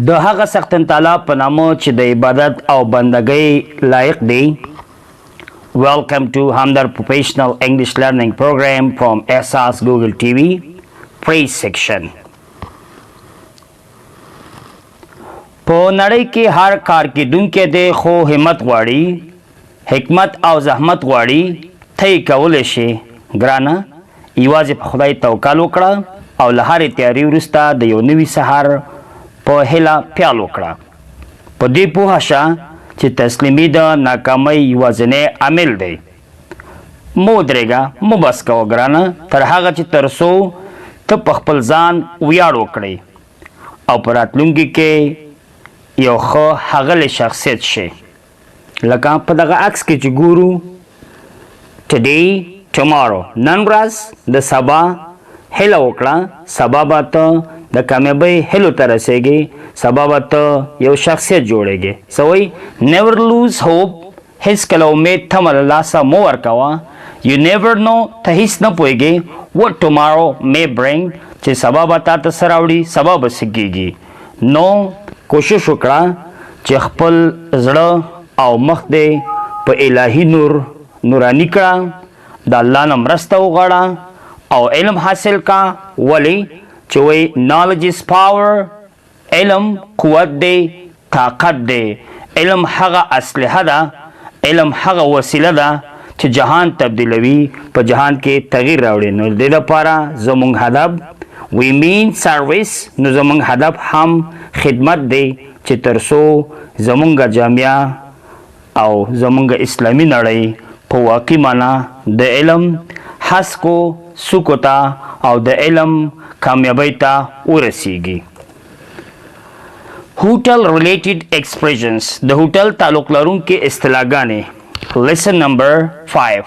د هغه سختن تعالی په نامه چې د عبادت او بندګۍ لایق دی. Welcome to Hamdar Professional English Learning Program from Ehsaas Google TV Praise section. په نړۍ کې هر کار کېدونکی دی خو همت غواړي، حکمت او زحمت غواړي. ته یې کولی شي ګرانه، یوازې په خدای توکل وکړه او له هرې تیاري وروسته د یو نوي سهار په هیله پیل وکړه. په دې پوهه شه چې تسلیمي د ناکامۍ یوازینی عامل دی. مه ودرېږه، مه بس کوه ګرانه، تر هغه چې تر څو ته په خپل ځان ویاړ وکړې او په راتلونکي کې یو ښه ښاغلی شخصیت شي. لکه په دغه عکس کې چې ګورو today, tomorrow. نن ورځ د سبا هیله وکړه، سبا به ته د کامیابۍ هیلو ته رسېږي، سبا به ته یو شخصیت جوړېږي. سوی never lose hope. هیڅکله امید تمه له لاسه مه ورکوه. You never know. ته هیڅ نه پوهېږې what tomorrow may bring. چې سبا به تا ته څه راوړي، سبا به څه کېږي. نو کوشش وکړه چې خپل زړه او مخ دې په الهي نور نورانی کړه، د الله نه مرسته وغواړه او علم حاصل کا. ولې چې وایي knowledge is power. علم قوت دی، طاقت دی. علم هغه اسلحه ده، علم هغه وسیله ده چې جهان تبدیلوي، په جهان کې تغییر راوړي. نو د دې لپاره زموږ هدف we mean service. نو زموږ هدف هم خدمت دی چې تر څو زموږ جامعه او زموږ اسلامي نړۍ په واقعي معنا د علم حسکو سکو ته او د علم کامیابۍ ته ورسیږي. هوټل ریلیټډ ایکسپریشنز، د هوټل تعلق لرونکي اصطلاحګانې. lesson number 5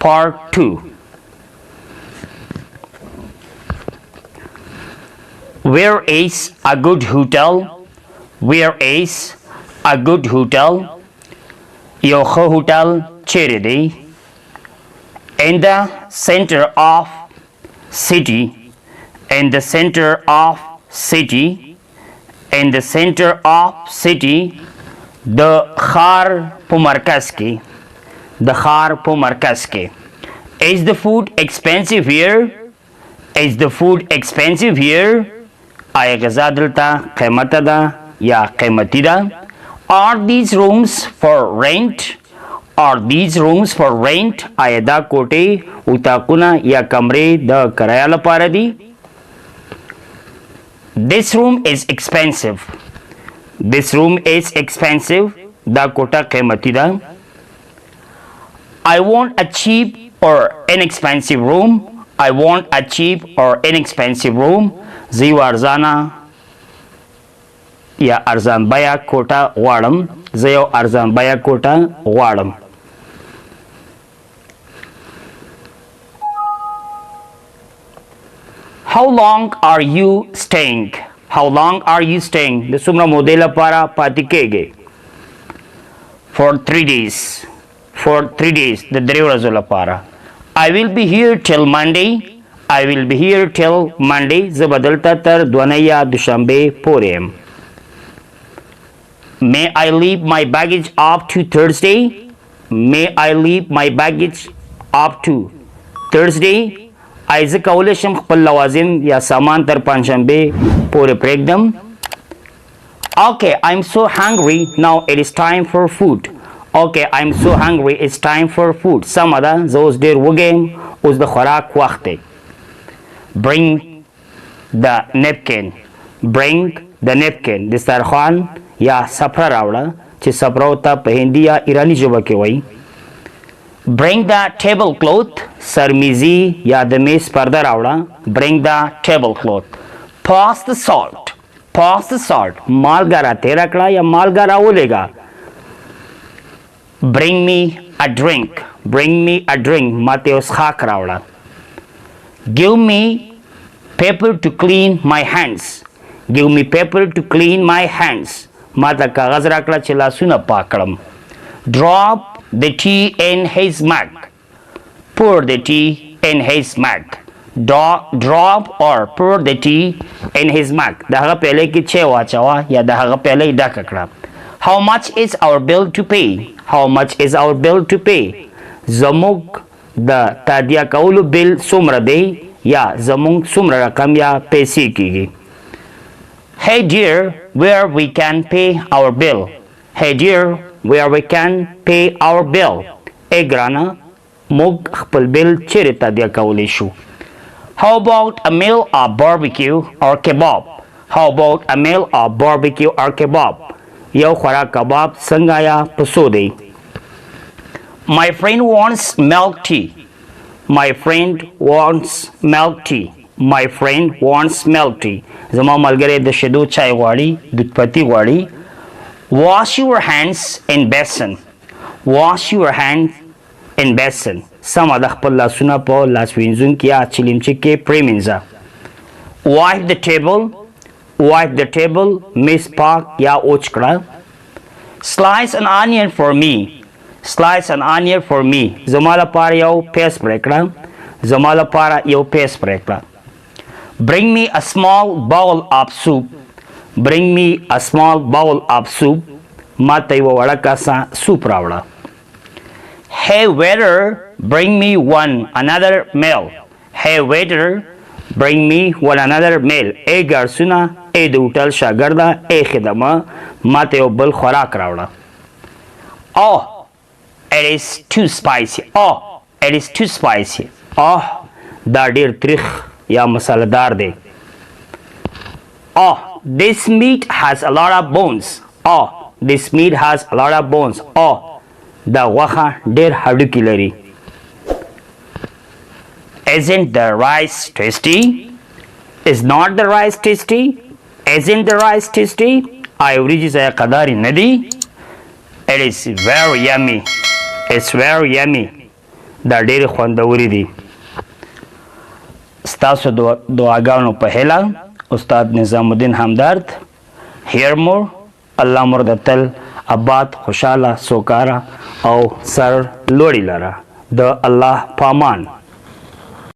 part 2. Where is a good hotel? Where is a good hotel? یو ښه هوټل چیرې دی؟ in the center of city. In the center of city. In the center of city. د ښار په مرکز کې، د ښار په مرکز کې. Is the food expensive here? Is the food expensive here? آیا غذا دلته قیمته ده یا قیمتي ده؟ Are these rooms for rent? Are these rooms for rent? آیا دا کوټې، اتاقونه یا کمرې د کرایه لپاره دي؟ This room is expensive. This room is expensive. دا کوټه قیمتي ده. I want a cheap or inexpensive room. I want a cheap or inexpensive room. زه یو ارزانه یا ارزان بیه کوټه غواړم. زه یو ارزان بیه کوټه غواړم. How long are you staying? How long are you staying? د څومره مودې لپاره پاتې کېږئ؟ For 3 days. For 3 days. د 3 ورځو لپاره. I will be here till Monday. I will be here till Monday. زه به دلته تر دونۍ یا دوشنبې پورې یم. May I leave my baggage up to Thursday? May I leave my baggage up to Thursday? آیا زه کولی شم خپل لوازم یا سامان تر پنجشنبې پورې پرېږدم؟ Okay, I'm so hungry. Now it is time for food. Okay, I'm so hungry. It's time for food. سمه ده، زه اوس ډېر وږی یم، اوس د خوراک وخت دی. Bring the napkin. Bring the napkin. دسترخوان یا سفره راوړه، چې سفره ته په هندي یا ایراني ژبه کې وایي. Bring the tablecloth. سرمیزي یا د میز پرده راوړه. Bring the tablecloth. Pass the salt. Pass the salt. مالګه را تېره کړه یا مالګه راولېږه. Bring me a drink. Bring me a drink. ما ته یو څښاک راوړه. Give me paper to clean my hands. Give me paper to clean my hands. ما ته کاغذ راکړه چې لاسونه پاک کړم. Drop the tea in his mug. Pour the tea in his mug. drop or pour the tea in his mug. د هغه پیالې کې چای واچوه یا د هغه پیاله یې ډکه کړه. How much is our bill to pay? How much is our bill to pay? زموږ د تادیه کولو بیل څومره دی یا زموږ څومره رقم یا پیسې کیږي. Hey dear, where we can pay our bill? Hey dear, where we can pay our bill? ای ګرانه موږ خپل بیل چیرې تادیه کولی شو. How about a meal of barbecue or kebab? How about a meal of barbecue or kebab? یو خوراک کباب څنګه یا پسو دی. My friend wants milk tea. My friend wants milk tea. My friend wants milk tea. زما ملګری د شیدو چای غواړي دود پتی غواړي. Wash your hands in basin. Wash your hands in basin. سمه د خپل لاسونه په لاس وینځونکي یا چلیمچي کې پرېمینځه. Wipe the table. Wipe the table. میز پاک یا اوچ کړه. Slice an onion for me. Slice an onion for me. زما لپاره یو پیاز پرې کړه. زما لپاره یو پیاز پرې کړه. Bring me a small bowl of soup. Bring me a small bowl of soup. ما ته یو وړه کاسه سوپ راوړه. Hey waiter, bring me another meal. Hey waiter, bring me another meal. ای ګارسونه ای د هوټل شاګرده ای خدمه ما ته یو بل خوراک راوړه. Oh, it is too spicy. Oh, it is too spicy. Oh, دا ډیر تریخ یا مساله‌دار دی. Oh, this meat has a lot of bones. Oh, this meat has a lot of bones. Oh, دا غوښه ډیر هډوکي لري. Isn't the rice tasty? Is not the rice tasty? Isn't the rice tasty? آیا وریجې ذایقه‌دارې نه دي؟ It is very yummy. It's very yummy. دا ډېرې خوندورې دي. ستاسو دعاګانو په هیله استاد نظام الدین همدرد. Hear more. الله مو د تل آباد خوشحاله سوکاره او سر لوړي لره د الله پامان.